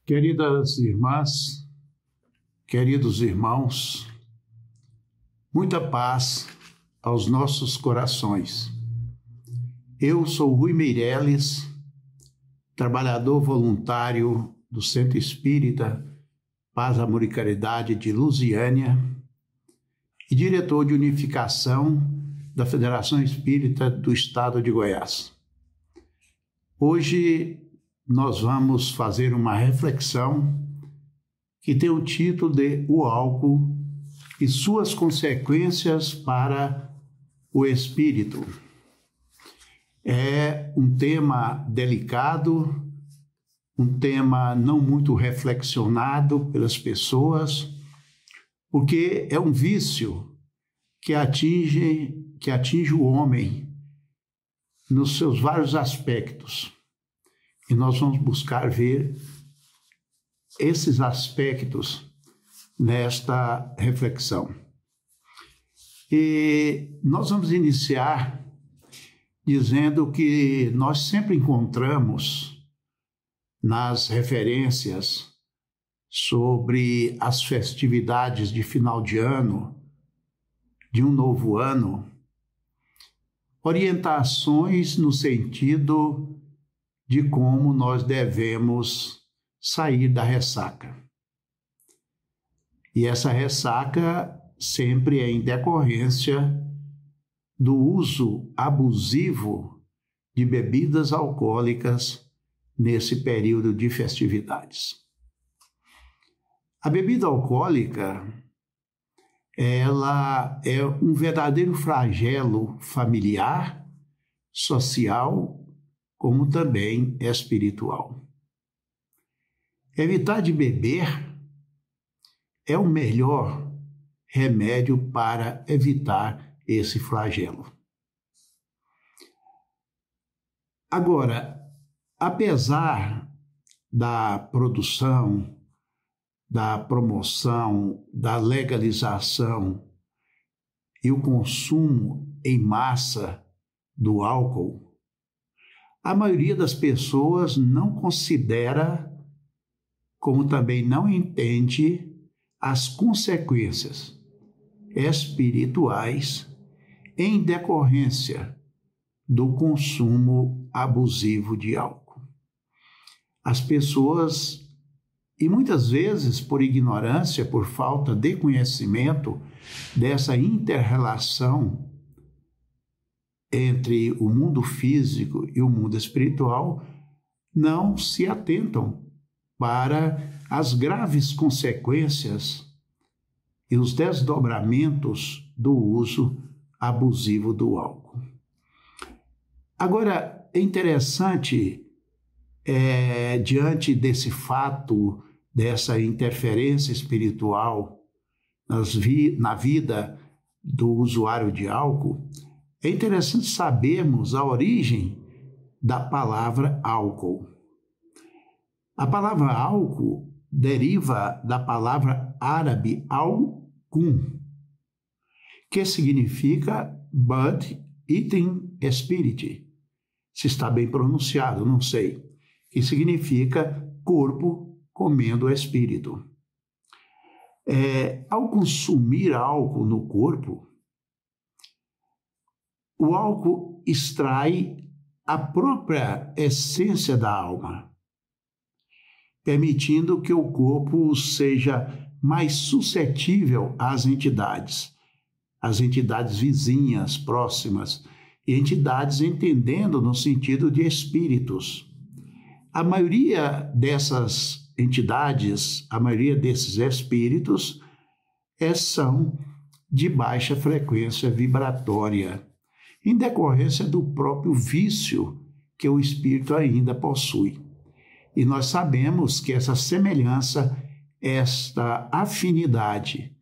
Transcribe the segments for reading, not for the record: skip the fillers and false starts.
Queridas irmãs, queridos irmãos, muita paz aos nossos corações. Eu sou Rui Meireles, trabalhador voluntário do Centro Espírita Paz, Amor e Caridade de Lusiânia e diretor de unificação da Federação Espírita do Estado de Goiás. Hoje nós vamos fazer uma reflexão que tem o título de O Álcool e suas consequências para o espírito. É um tema delicado, um tema não muito reflexionado pelas pessoas, porque é um vício que atinge o homem nos seus vários aspectos. E nós vamos buscar ver esses aspectos nesta reflexão. E nós vamos iniciar dizendo que nós sempre encontramos nas referências sobre as festividades de final de ano, de um novo ano, orientações no sentido de como nós devemos sair da ressaca. E essa ressaca sempre é em decorrência do uso abusivo de bebidas alcoólicas nesse período de festividades. A bebida alcoólica, ela é um verdadeiro flagelo familiar, social, como também espiritual. Evitar de beber é o melhor remédio para evitar esse flagelo. Agora, apesar da produção, da promoção, da legalização e o consumo em massa do álcool, a maioria das pessoas não considera, como também não entende, as consequências espirituais em decorrência do consumo abusivo de álcool. As pessoas, e muitas vezes por ignorância, por falta de conhecimento dessa inter-relação entre o mundo físico e o mundo espiritual, não se atentam para as graves consequências e os desdobramentos do uso abusivo do álcool. Agora, é interessante, diante desse fato, dessa interferência espiritual na vida do usuário de álcool, é interessante sabermos a origem da palavra álcool. A palavra álcool deriva da palavra árabe al-kun, que significa Blood Eating Spirit. Se está bem pronunciado, não sei. Que significa corpo comendo espírito. Ao consumir álcool no corpo, o álcool extrai a própria essência da alma, permitindo que o corpo seja mais suscetível às entidades vizinhas, próximas, e entidades entendendo no sentido de espíritos. A maioria dessas entidades, a maioria desses espíritos, são de baixa frequência vibratória, em decorrência do próprio vício que o espírito ainda possui. E nós sabemos que essa semelhança, esta afinidade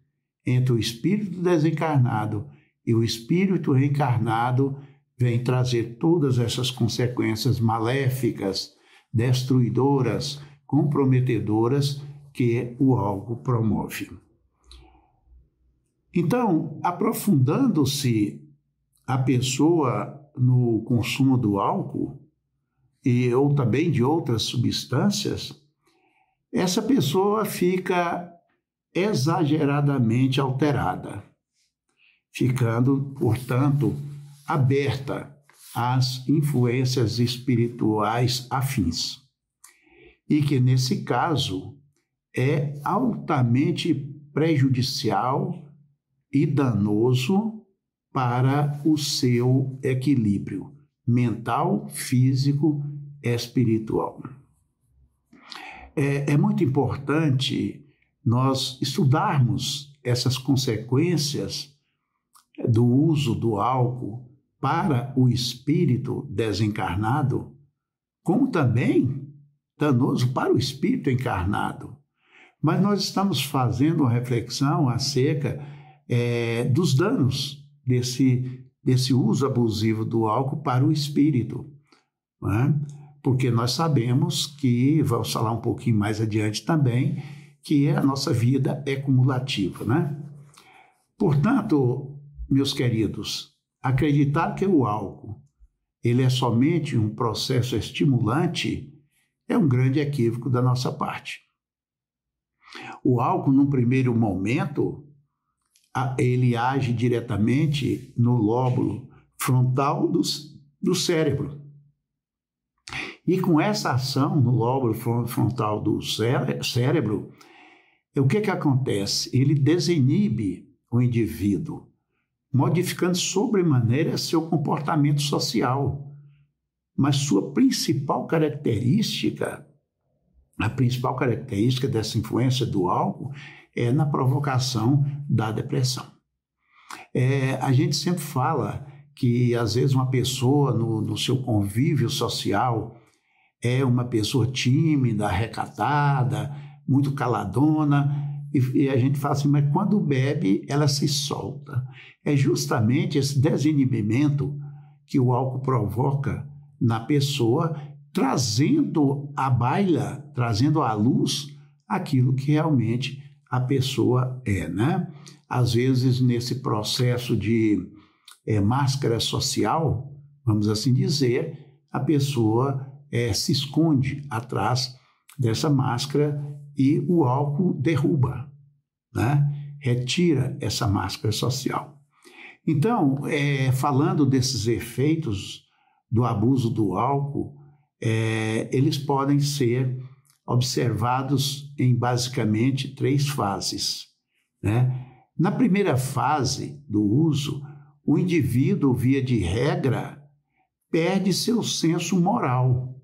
entre o espírito desencarnado e o espírito reencarnado vem trazer todas essas consequências maléficas, destruidoras, comprometedoras que o álcool promove. Então, aprofundando-se a pessoa no consumo do álcool ou também de outras substâncias, essa pessoa fica exageradamente alterada, ficando, portanto, aberta às influências espirituais afins. E que, nesse caso, é altamente prejudicial e danoso para o seu equilíbrio mental, físico, espiritual. É muito importante nós estudarmos essas consequências do uso do álcool para o espírito desencarnado, como também danoso para o espírito encarnado. Mas nós estamos fazendo uma reflexão acerca dos danos desse uso abusivo do álcool para o espírito, não é? Porque nós sabemos que, vamos falar um pouquinho mais adiante também, que a nossa vida é cumulativa, né? Portanto, meus queridos, acreditar que o álcool ele é somente um processo estimulante é um grande equívoco da nossa parte. O álcool, num primeiro momento, ele age diretamente no lóbulo frontal do cérebro. E com essa ação no lóbulo frontal do cérebro, o que acontece? Ele desinibe o indivíduo, modificando sobremaneira seu comportamento social. Mas sua principal característica, a principal característica dessa influência do álcool é na provocação da depressão. A gente sempre fala que, às vezes, uma pessoa no seu convívio social é uma pessoa tímida, recatada, muito caladona, e a gente fala assim, mas quando bebe, ela se solta. É justamente esse desinibimento que o álcool provoca na pessoa, trazendo à baila, trazendo à luz aquilo que realmente a pessoa é, né? Às vezes, nesse processo de máscara social, vamos assim dizer, a pessoa se esconde atrás dessa máscara e o álcool derruba, né? Retira essa máscara social. Então, falando desses efeitos do abuso do álcool, eles podem ser observados em basicamente 3 fases, né? Na primeira fase do uso, o indivíduo, via de regra, perde seu senso moral,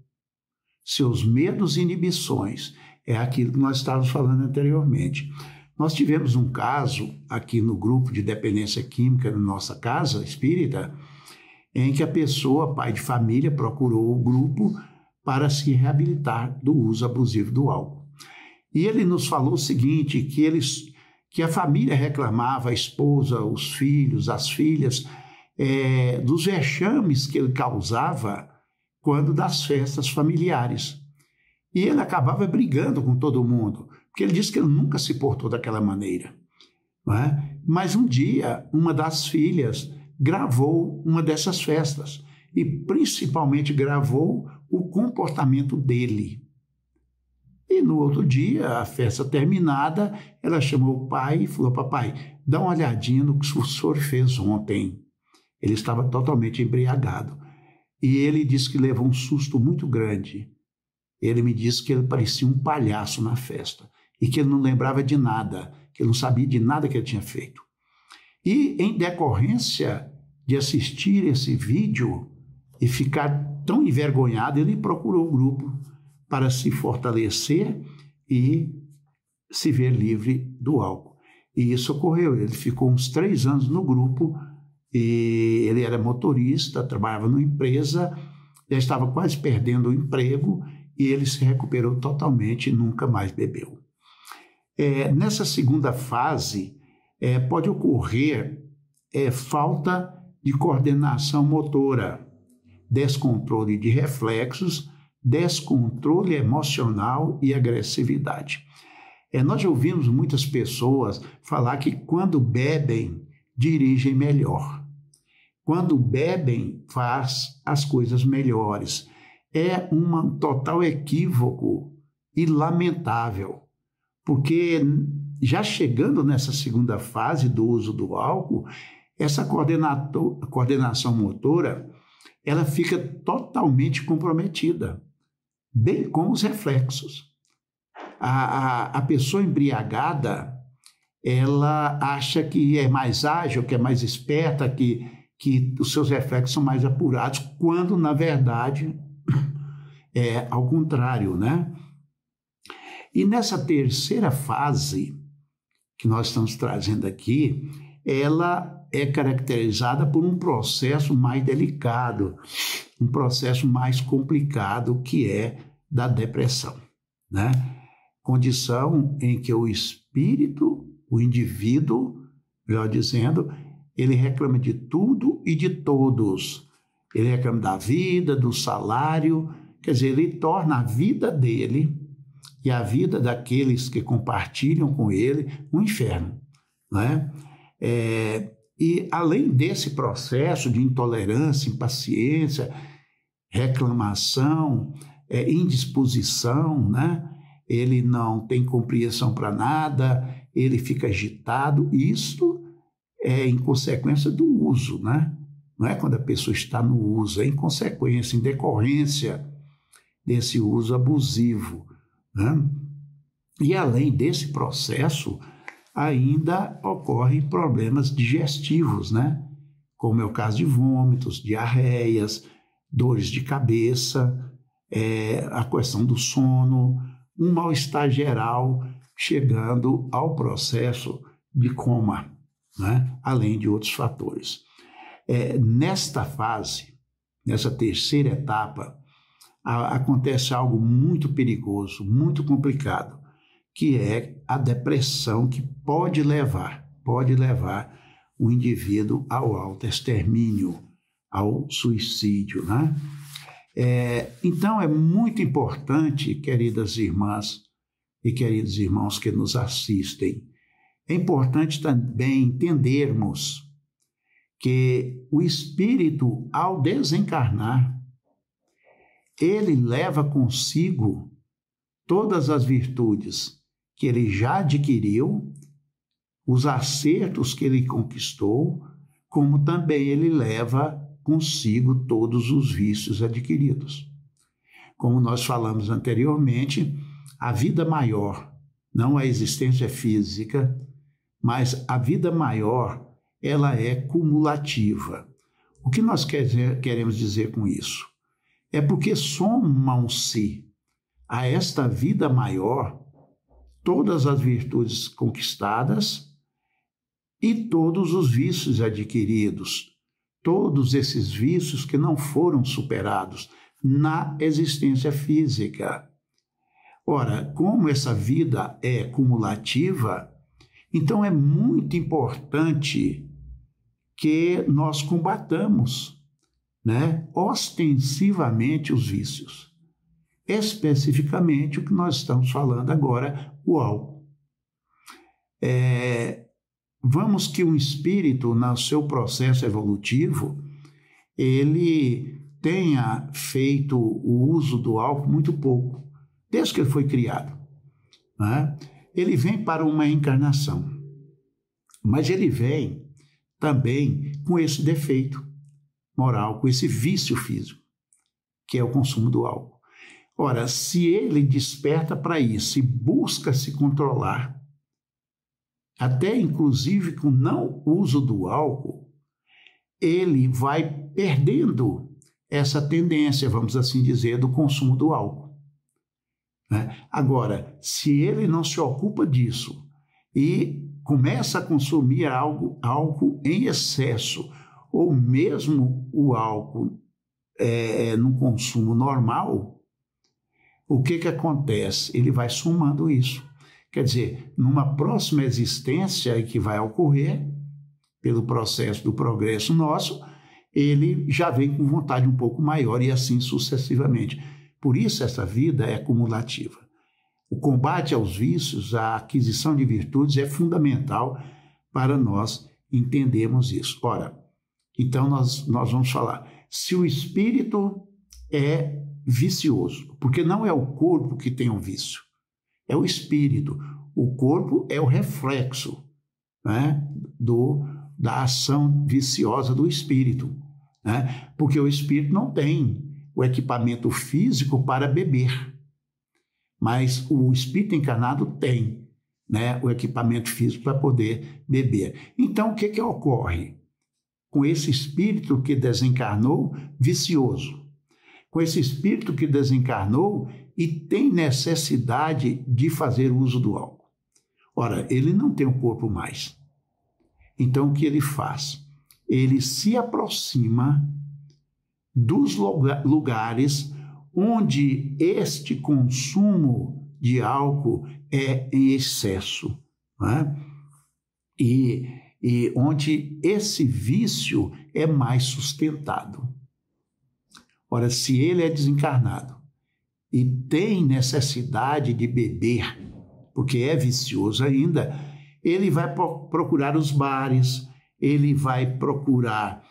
seus medos e inibições. É aquilo que nós estávamos falando anteriormente. Nós tivemos um caso aqui no grupo de dependência química na nossa casa espírita, em que a pessoa, pai de família, procurou o grupo para se reabilitar do uso abusivo do álcool. E ele nos falou o seguinte, que a família reclamava, a esposa, os filhos, as filhas, dos vexames que ele causava quando das festas familiares. E ele acabava brigando com todo mundo, porque ele disse que ele nunca se portou daquela maneira, não é? Mas um dia, uma das filhas gravou uma dessas festas e principalmente gravou o comportamento dele. E no outro dia, a festa terminada, ela chamou o pai e falou, papai, dá uma olhadinha no que o senhor fez ontem. Ele estava totalmente embriagado. E ele disse que levou um susto muito grande. Ele me disse que ele parecia um palhaço na festa e que ele não lembrava de nada, que ele não sabia de nada que ele tinha feito. E, em decorrência de assistir esse vídeo e ficar tão envergonhado, ele procurou o grupo para se fortalecer e se ver livre do álcool. E isso ocorreu. Ele ficou uns 3 anos no grupo, e ele era motorista, trabalhava numa empresa, já estava quase perdendo o emprego, e ele se recuperou totalmente e nunca mais bebeu. Nessa segunda fase, pode ocorrer falta de coordenação motora, descontrole de reflexos, descontrole emocional e agressividade. Nós já ouvimos muitas pessoas falar que quando bebem, dirigem melhor. Quando bebem, faz as coisas melhores. É um total equívoco e lamentável, porque já chegando nessa segunda fase do uso do álcool, essa coordenação motora, ela fica totalmente comprometida, bem como os reflexos. A pessoa embriagada, ela acha que é mais ágil, que é mais esperta, que os seus reflexos são mais apurados, quando, na verdade, é ao contrário, né? E nessa terceira fase que nós estamos trazendo aqui, ela é caracterizada por um processo mais delicado, um processo mais complicado, que é da depressão, né? Condição em que o espírito, o indivíduo, melhor dizendo, ele reclama de tudo e de todos. Ele reclama da vida, do salário, quer dizer, ele torna a vida dele e a vida daqueles que compartilham com ele um inferno, né? E além desse processo de intolerância, impaciência, reclamação, indisposição, né? Ele não tem compreensão para nada, ele fica agitado. Isso é em consequência do uso, né? Não é quando a pessoa está no uso, é em consequência, em decorrência desse uso abusivo, né? E além desse processo, ainda ocorrem problemas digestivos, né? Como é o caso de vômitos, diarreias, dores de cabeça, a questão do sono, um mal-estar geral, chegando ao processo de coma, né? Além de outros fatores. Nesta fase, nessa terceira etapa, acontece algo muito perigoso, muito complicado, que é a depressão, que pode levar o indivíduo ao autoextermínio, ao suicídio, né? Então, é muito importante, queridas irmãs e queridos irmãos que nos assistem, é importante também entendermos que o espírito, ao desencarnar, ele leva consigo todas as virtudes que ele já adquiriu, os acertos que ele conquistou, como também ele leva consigo todos os vícios adquiridos. Como nós falamos anteriormente, a vida maior, não a existência física, mas a vida maior, ela é cumulativa. O que nós queremos dizer com isso? É porque somam-se a esta vida maior todas as virtudes conquistadas e todos os vícios adquiridos, todos esses vícios que não foram superados na existência física. Ora, como essa vida é cumulativa, então é muito importante que nós combatamos, né, ostensivamente os vícios. Especificamente o que nós estamos falando agora, o álcool. Vamos que um espírito, no seu processo evolutivo, ele tenha feito o uso do álcool muito pouco, desde que ele foi criado, né? Ele vem para uma encarnação, mas ele vem também com esse defeito moral, com esse vício físico, que é o consumo do álcool. Ora, se ele desperta para isso e busca se controlar, até inclusive com não uso do álcool, ele vai perdendo essa tendência, vamos assim dizer, do consumo do álcool, né? Agora, se ele não se ocupa disso e começa a consumir álcool em excesso, ou mesmo o álcool no consumo normal, o que acontece? Ele vai somando isso. Quer dizer, numa próxima existência que vai ocorrer, pelo processo do progresso nosso, ele já vem com vontade um pouco maior e assim sucessivamente. Por isso essa vida é cumulativa. O combate aos vícios, a aquisição de virtudes é fundamental para nós entendermos isso. Ora, então nós vamos falar, se o espírito é vicioso, porque não é o corpo que tem um vício, é o espírito. O corpo é o reflexo, né, da ação viciosa do espírito, né? Porque o espírito não tem o equipamento físico para beber, mas o espírito encarnado tem, né, o equipamento físico para poder beber. Então, o que ocorre com esse espírito que desencarnou vicioso? Com esse espírito que desencarnou e tem necessidade de fazer uso do álcool. Ora, ele não tem um corpo mais. Então, o que ele faz? Ele se aproxima dos lugares onde este consumo de álcool é em excesso, né? E onde esse vício é mais sustentado. Ora, se ele é desencarnado e tem necessidade de beber, porque é vicioso ainda, ele vai procurar os bares, ele vai procurar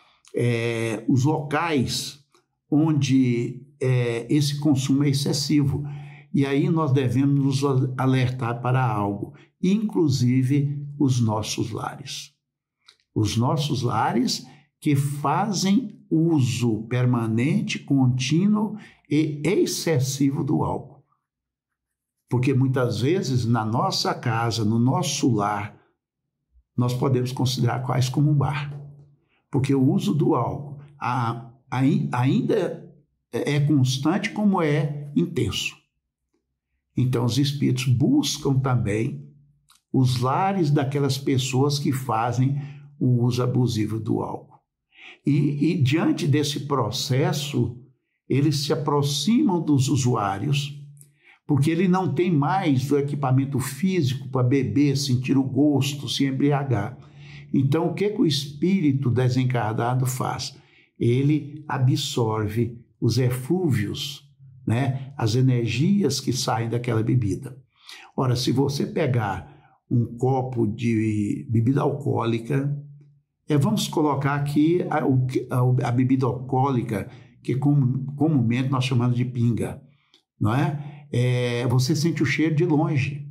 os locais onde esse consumo é excessivo. E aí nós devemos nos alertar para algo, inclusive os nossos lares. Os nossos lares que fazem uso permanente, contínuo e excessivo do álcool. Porque muitas vezes na nossa casa, no nosso lar, nós podemos considerar quase como um bar. Porque o uso do álcool ainda é constante como é intenso. Então os espíritos buscam também os lares daquelas pessoas que fazem o uso abusivo do álcool. E diante desse processo, eles se aproximam dos usuários, porque ele não tem mais o equipamento físico para beber, sentir o gosto, se embriagar. Então, o que o espírito desencarnado faz? Ele absorve os eflúvios, né? As energias que saem daquela bebida. Ora, se você pegar um copo de bebida alcoólica, vamos colocar aqui a bebida alcoólica, que comumente nós chamamos de pinga, não é? Você sente o cheiro de longe.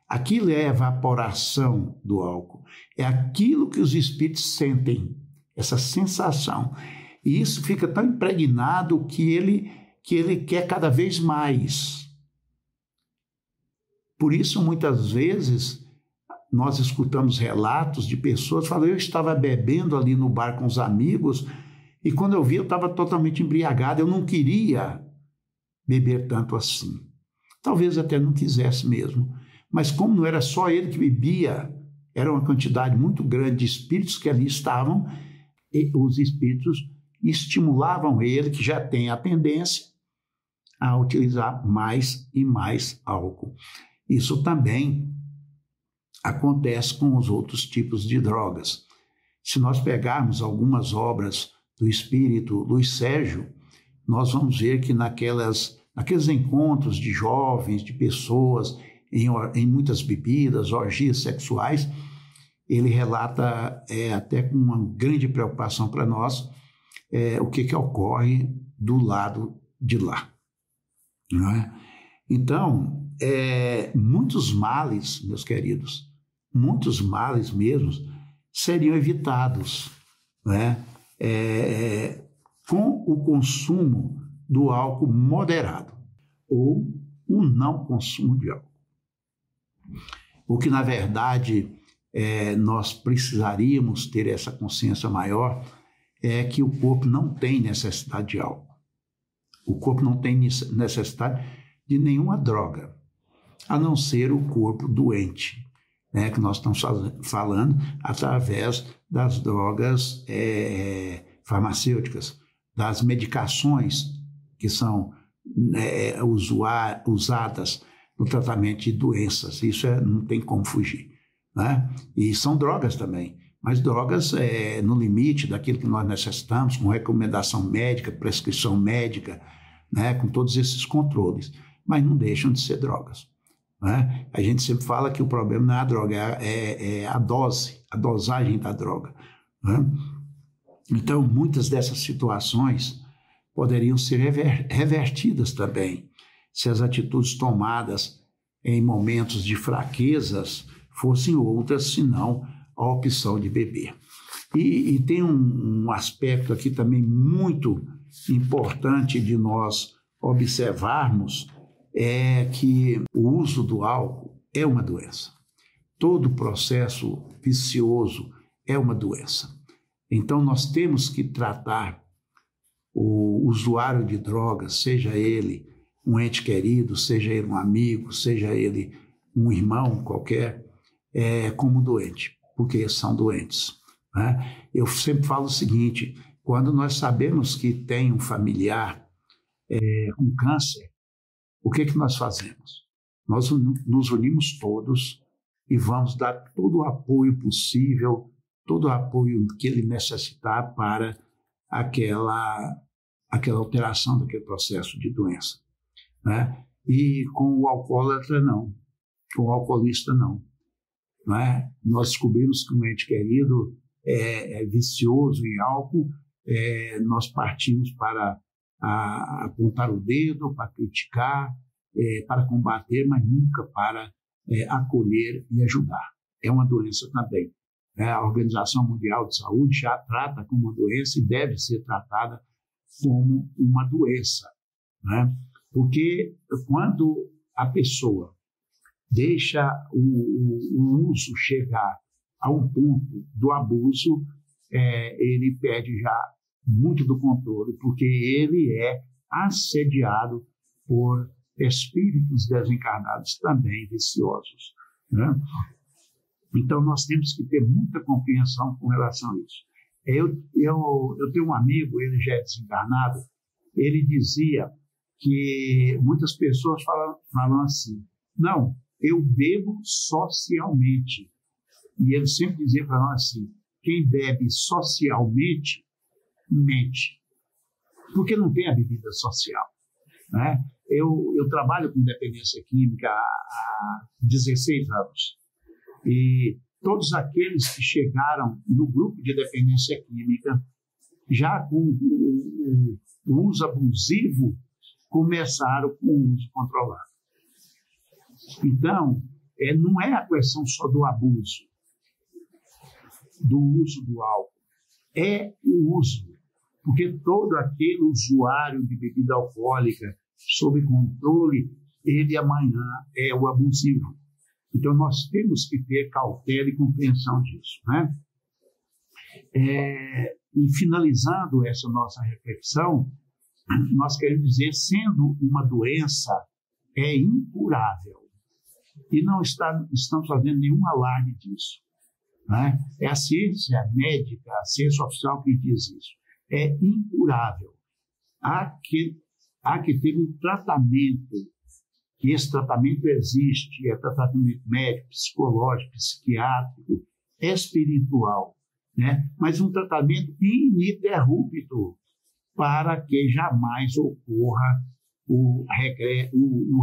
Aquilo é a evaporação do álcool. É aquilo que os espíritos sentem, essa sensação. E isso fica tão impregnado que ele quer cada vez mais. Por isso, muitas vezes, nós escutamos relatos de pessoas falando: eu estava bebendo ali no bar com os amigos e quando eu vi eu estava totalmente embriagado, eu não queria beber tanto assim. Talvez até não quisesse mesmo, mas como não era só ele que bebia, era uma quantidade muito grande de espíritos que ali estavam, e os espíritos estimulavam ele, que já tem a tendência a utilizar mais e mais álcool. Isso também acontece com os outros tipos de drogas. Se nós pegarmos algumas obras do espírito Luiz Sérgio, nós vamos ver que naqueles encontros de jovens, de pessoas, em muitas bebidas, orgias sexuais, ele relata até com uma grande preocupação para nós o que ocorre do lado de lá. Não é? Então, muitos males, meus queridos, muitos males mesmo, seriam evitados, né? Com o consumo do álcool moderado ou o não consumo de álcool. O que, na verdade, nós precisaríamos ter essa consciência maior é que o corpo não tem necessidade de álcool. O corpo não tem necessidade de nenhuma droga, a não ser o corpo doente, né, que nós estamos falando através das drogas farmacêuticas, das medicações que são usadas no tratamento de doenças. Isso não tem como fugir, né? E são drogas também, mas drogas no limite daquilo que nós necessitamos, com recomendação médica, prescrição médica, né, com todos esses controles, mas não deixam de ser drogas, né? A gente sempre fala que o problema não é a droga, é a dosagem da droga, né? Então, muitas dessas situações poderiam ser revertidas também, se as atitudes tomadas em momentos de fraquezas fossem outras, senão a opção de beber. E tem um aspecto aqui também muito importante de nós observarmos, é que o uso do álcool é uma doença. Todo processo vicioso é uma doença. Então, nós temos que tratar o usuário de drogas, seja ele um ente querido, seja ele um amigo, seja ele um irmão qualquer, como doente, porque são doentes, né? Eu sempre falo o seguinte: quando nós sabemos que tem um familiar com câncer, o que nós fazemos? Nós nos unimos todos e vamos dar todo o apoio possível, todo o apoio que ele necessitar para aquela alteração daquele processo de doença, né? E com o alcoólatra não, com o alcoolista não, né? Nós descobrimos que um ente querido é vicioso em álcool, nós partimos para apontar o dedo, para criticar, para combater, mas nunca para acolher e ajudar. É uma doença também. A Organização Mundial de Saúde já trata como uma doença e deve ser tratada como uma doença, né? Porque quando a pessoa deixa o uso chegar a um ponto do abuso, ele perde já muito do controle, porque ele é assediado por espíritos desencarnados também viciosos, né? Então, nós temos que ter muita compreensão com relação a isso. Eu tenho um amigo, ele já é desencarnado, ele dizia que muitas pessoas falam assim: não, eu bebo socialmente. E ele sempre dizia para nós assim: quem bebe socialmente, mente. Porque não tem a bebida social, né? Eu trabalho com dependência química há 16 anos. E todos aqueles que chegaram no grupo de dependência química, já com o uso abusivo, começaram com o uso controlado. Então, não é a questão só do abuso, do uso do álcool, é o uso. Porque todo aquele usuário de bebida alcoólica sob controle, ele amanhã é o abusivo. Então, nós temos que ter cautela e compreensão disso, né? E finalizando essa nossa reflexão, nós queremos dizer, sendo uma doença, é incurável. E não estamos fazendo nenhum alarde disso, né? É a ciência médica, a ciência oficial que diz isso. É incurável. Há que ter um tratamento. E esse tratamento existe, tratamento médico, psicológico, psiquiátrico, espiritual, né? Mas um tratamento ininterrupto para que jamais ocorra o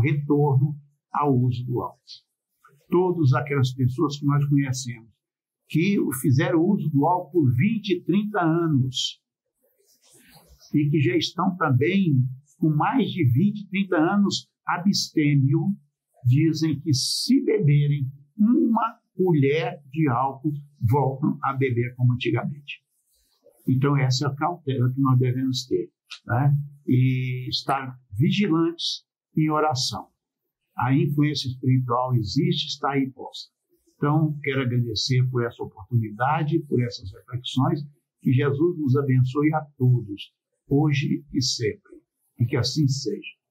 retorno ao uso do álcool. Todas aquelas pessoas que nós conhecemos que fizeram uso do álcool por 20, 30 anos e que já estão também com mais de 20, 30 anos abstêmio, dizem que se beberem uma colher de álcool, voltam a beber como antigamente. Então, essa é a cautela que nós devemos ter, né? E estar vigilantes em oração. A influência espiritual existe, está aí posta. Então, quero agradecer por essa oportunidade, por essas reflexões, que Jesus nos abençoe a todos, hoje e sempre, e que assim seja.